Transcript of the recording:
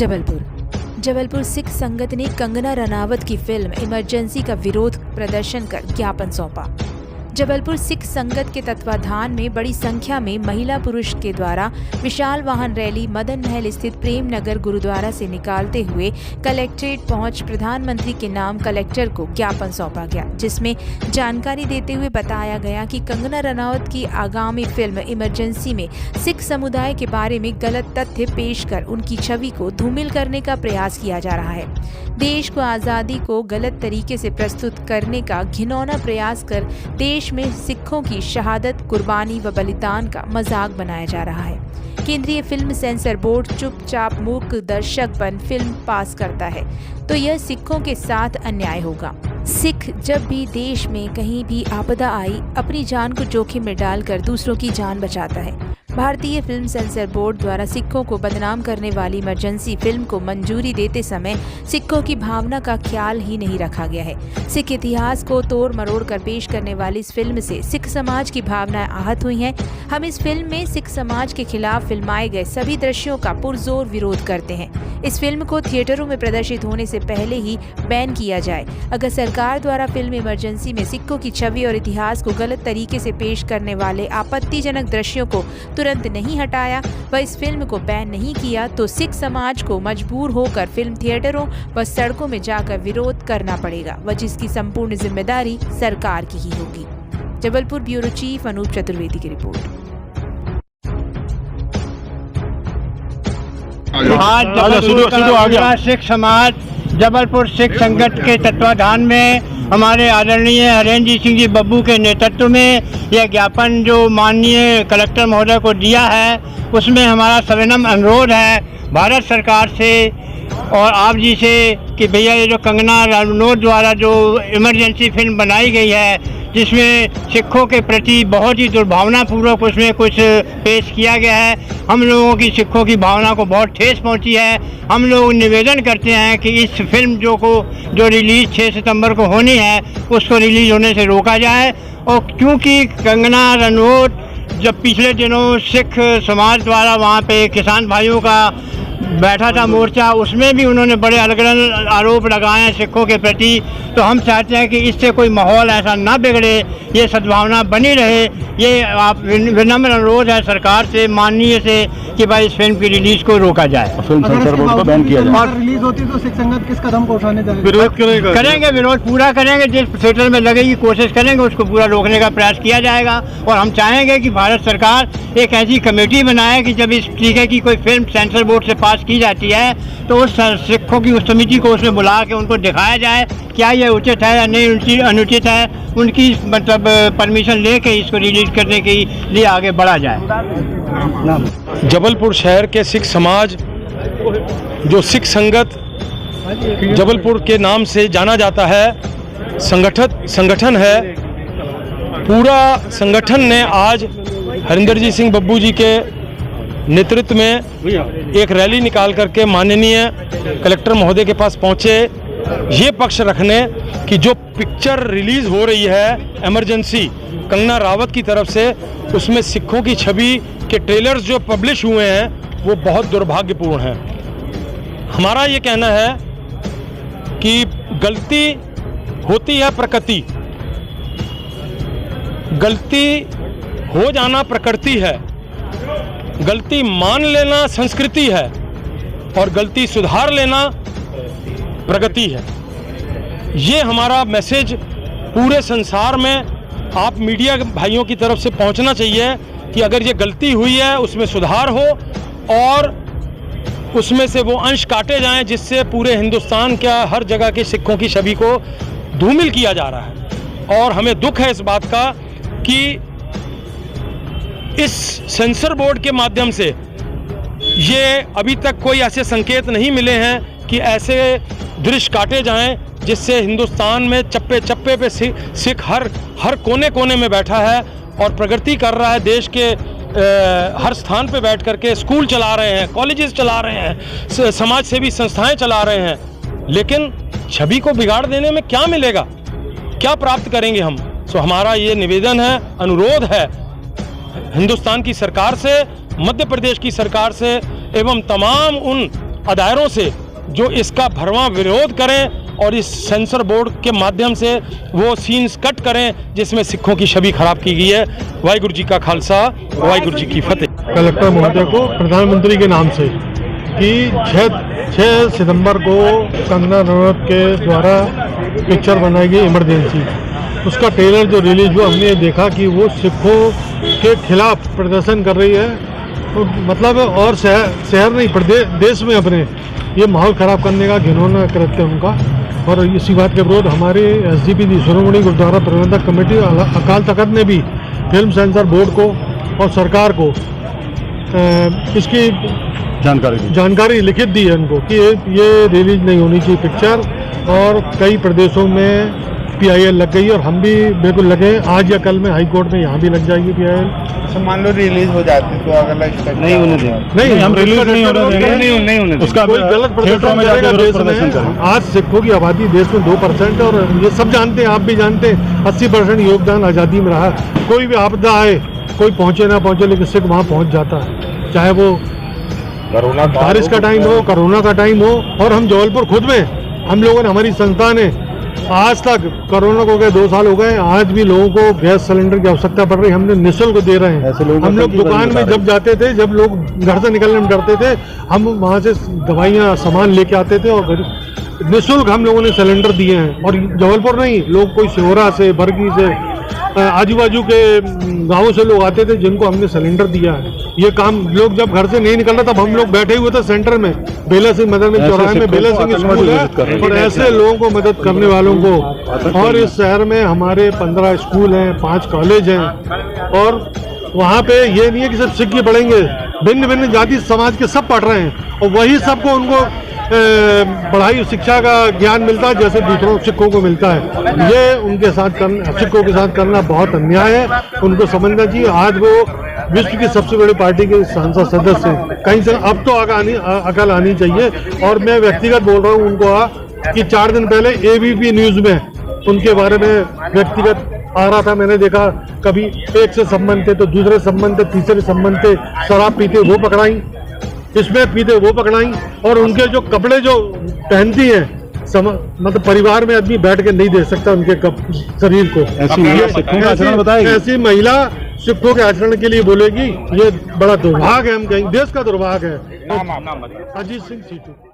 जबलपुर सिख संगत ने कंगना रनावत की फिल्म इमरजेंसी का विरोध प्रदर्शन कर ज्ञापन सौंपा। जबलपुर सिख संगत के तत्वाधान में बड़ी संख्या में महिला पुरुष के द्वारा विशाल वाहन रैली मदन महल स्थित प्रेम नगर गुरुद्वारा से निकालते हुए कलेक्ट्रेट पहुंच प्रधानमंत्री के नाम कलेक्टर को ज्ञापन सौंपा गया, जिसमें जानकारी देते हुए बताया गया कि कंगना रनावत की आगामी फिल्म इमरजेंसी में सिख समुदाय के बारे में गलत तथ्य पेश कर उनकी छवि को धूमिल करने का प्रयास किया जा रहा है। देश को आज़ादी को गलत तरीके से प्रस्तुत करने का घिनौना प्रयास कर देश में सिखों की शहादत, कुर्बानी व बलिदान का मजाक बनाया जा रहा है। केंद्रीय फिल्म सेंसर बोर्ड चुपचाप मूक दर्शक बन फिल्म पास करता है तो यह सिखों के साथ अन्याय होगा। सिख जब भी देश में कहीं भी आपदा आई अपनी जान को जोखिम में डालकर दूसरों की जान बचाता है। भारतीय फिल्म सेंसर बोर्ड द्वारा सिखों को बदनाम करने वाली इमरजेंसी फिल्म को मंजूरी देते समय सिखों की भावना का ख्याल ही नहीं रखा गया है। सिख इतिहास को तोड़ मरोड़ कर पेश करने वाली इस फिल्म से सिख समाज की भावनाएं आहत हुई हैं। हम इस फिल्म में सिख समाज के खिलाफ फिल्माए गए सभी दृश्यों का पुरजोर विरोध करते हैं। इस फिल्म को थिएटरों में प्रदर्शित होने से पहले ही बैन किया जाए। अगर सरकार द्वारा फिल्म इमरजेंसी में सिखों की छवि और इतिहास को गलत तरीके से पेश करने वाले आपत्तिजनक दृश्यों को तुरंत नहीं हटाया व इस फिल्म को बैन नहीं किया तो सिख समाज को मजबूर होकर फिल्म थिएटरों व सड़कों में जाकर विरोध करना पड़ेगा व जिसकी संपूर्ण जिम्मेदारी सरकार की ही होगी। जबलपुर ब्यूरो चीफ अनूप चतुर्वेदी की रिपोर्ट। आज सिख समाज जबलपुर सिख संगत के तत्वाधान में हमारे आदरणीय हरेंद्र सिंह जी बब्बू के नेतृत्व में यह ज्ञापन जो माननीय कलेक्टर महोदय को दिया है, उसमें हमारा सविनम्र अनुरोध है भारत सरकार से और आप जी से कि भैया ये जो कंगना रनावत द्वारा जो इमरजेंसी फिल्म बनाई गई है जिसमें सिखों के प्रति बहुत ही दुर्भावनापूर्वक उसमें कुछ पेश किया गया है, हम लोगों की सिखों की भावना को बहुत ठेस पहुंची है। हम लोग निवेदन करते हैं कि इस फिल्म जो रिलीज़ 6 सितंबर को होनी है उसको रिलीज़ होने से रोका जाए। और क्योंकि कंगना रनावत जब पिछले दिनों सिख समाज द्वारा वहाँ पे किसान भाइयों का बैठा था मोर्चा, उसमें भी उन्होंने बड़े अलग अलग आरोप लगाए हैं सिखों के प्रति। तो हम चाहते हैं कि इससे कोई माहौल ऐसा ना बिगड़े, ये सद्भावना बनी रहे। ये आप विनम्र अनुरोध है सरकार से, माननीय से कि भाई इस फिल्म की रिलीज को रोका जाए। फिल्म सेंसर बोर्ड को बैन किया जाए। और रिलीज होती तो सिख संगत किस कदम को उठाने जाएगा? विरोध करेंगे, विरोध पूरा करेंगे। जिस थिएटर में लगेगी कोशिश करेंगे उसको पूरा रोकने का प्रयास किया जाएगा। और हम चाहेंगे कि भारत सरकार एक ऐसी कमेटी बनाए कि जब इस तरीके की कोई फिल्म सेंसर बोर्ड से पास की जाती है तो उस सिखों की उस समिति को उसमें बुला के उनको दिखाया जाए क्या ये उचित है या नहीं अनुचित है, उनकी मतलब परमिशन लेके इसको रिलीज करने के लिए आगे बढ़ा जाए। जबलपुर शहर के सिख समाज जो सिख संगत जबलपुर के नाम से जाना जाता है, संगठन है, पूरा संगठन ने आज हरिंदर सिंह बब्बू जी के नेतृत्व में एक रैली निकाल करके माननीय कलेक्टर महोदय के पास पहुंचे ये पक्ष रखने कि जो पिक्चर रिलीज हो रही है इमरजेंसी कंगना रनावत की तरफ से, उसमें सिखों की छवि के ट्रेलर्स जो पब्लिश हुए हैं वो बहुत दुर्भाग्यपूर्ण है। हमारा ये कहना है कि गलती होती है प्रकृति, गलती हो जाना प्रकृति है, गलती मान लेना संस्कृति है और गलती सुधार लेना प्रगति है। ये हमारा मैसेज पूरे संसार में आप मीडिया भाइयों की तरफ से पहुंचना चाहिए कि अगर ये गलती हुई है उसमें सुधार हो और उसमें से वो अंश काटे जाएं जिससे पूरे हिंदुस्तान का हर जगह के सिखों की छवि को धूमिल किया जा रहा है। और हमें दुख है इस बात का कि इस सेंसर बोर्ड के माध्यम से ये अभी तक कोई ऐसे संकेत नहीं मिले हैं कि ऐसे दृश्य काटे जाएं जिससे हिंदुस्तान में चप्पे चप्पे पे सिख हर कोने कोने में बैठा है और प्रगति कर रहा है। देश के हर स्थान पे बैठ करके स्कूल चला रहे हैं, कॉलेजेस चला रहे हैं, समाज सेवी संस्थाएं चला रहे हैं, लेकिन छवि को बिगाड़ देने में क्या मिलेगा, क्या प्राप्त करेंगे हम। सो हमारा ये निवेदन है, अनुरोध है हिंदुस्तान की सरकार से, मध्य प्रदेश की सरकार से एवं तमाम उन अदायरों से जो इसका भरवां विरोध करें और इस सेंसर बोर्ड के माध्यम से वो सीन्स कट करें जिसमें सिखों की छवि खराब की गई है। वाहिगुरु जी का खालसा, वाहिगुरु जी की फतेह। कलेक्टर महोदय को प्रधानमंत्री के नाम से कि 6 सितंबर को कंगना रनौत के द्वारा पिक्चर बनाई गई इमरजेंसी, उसका ट्रेलर जो रिलीज हुआ, हमने देखा कि वो सिखों के खिलाफ प्रदर्शन कर रही है। तो मतलब और शहर नहीं, देश में अपने ये माहौल ख़राब करने का घिनौना कृत्य उनका। और इसी बात के विरोध हमारे SGPC शिरोमणि गुरुद्वारा प्रबंधक कमेटी अकाल तख्त ने भी फिल्म सेंसर बोर्ड को और सरकार को इसकी जानकारी लिखित दी है उनको कि ये रिलीज नहीं होनी चाहिए पिक्चर। और कई प्रदेशों में PIL लग गई और हम भी बिल्कुल लगे, आज या कल में हाई कोर्ट में यहाँ भी लग जाएगी PIL। मान लो रिलीज हो जाती तो अगर नहीं होने देंगे, हम रिलीज नहीं होने उसका कोई गलत प्रदर्शन करेगा देश में। आज सिखों की आबादी देश में 2% और ये सब जानते हैं, आप भी जानते हैं, 80% योगदान आज़ादी में रहा। कोई भी आपदा आए, कोई पहुँचे ना पहुँचे, लेकिन सिख वहाँ पहुँच जाता है, चाहे वो बारिश का टाइम हो, कोरोना का टाइम हो। और हम जबलपुर खुद में हम लोगों ने, हमारी संस्था ने आज तक, कोरोना को गए 2 साल हो गए, आज भी लोगों को गैस सिलेंडर की आवश्यकता पड़ रही, हमने निःशुल्क दे रहे हैं। हम लोग दुकान में जब जाते थे, जब लोग घर से निकलने में डरते थे, हम वहाँ से दवाइयाँ सामान लेके आते थे और निःशुल्क हम लोगों ने सिलेंडर दिए हैं। और जबलपुर नहीं, लोग कोई सिहोरा से, बरगी से, आजू बाजू के गांवों से लोग आते थे जिनको हमने सिलेंडर दिया है। ये काम लोग जब घर से नहीं निकल रहा, तब हम लोग बैठे हुए थे सेंटर में, बेला सिंह मदन चौराहे में बेला सिंह स्कूल है, और ऐसे लोगों को मदद करने वालों को। और इस शहर में हमारे 15 स्कूल हैं, 5 कॉलेज हैं। और वहाँ पे ये नहीं है कि सिर्फ सिख ही पढ़ेंगे, भिन्न भिन्न जाति समाज के सब पढ़ रहे हैं और वही सबको उनको पढ़ाई शिक्षा का ज्ञान मिलता है जैसे दूसरों सिखों को मिलता है। ये उनके साथ सिखों के साथ करना बहुत अन्याय है, उनको समझना चाहिए। आज वो विश्व की सबसे बड़ी पार्टी के संसद सदस्य हैं, कहीं से अब तो अकल आनी चाहिए। और मैं व्यक्तिगत बोल रहा हूँ उनको कि 4 दिन पहले ABP न्यूज़ में उनके बारे में व्यक्तिगत आ रहा था, मैंने देखा कभी एक से संबंध थे तो दूसरे संबंध थे, तीसरे संबंध थे, शराब पीते वो पकड़ाई, इसमें पीते वो पकड़ाई। और उनके जो कपड़े जो पहनती हैं, मतलब परिवार में आदमी बैठ के नहीं देख सकता उनके शरीर को। ऐसी महिला सिखों के आचरण के लिए बोलेगी, ये बड़ा दुर्भाग्य है, हम कहेंगे देश का दुर्भाग्य है। अजीत सिंह सीटू।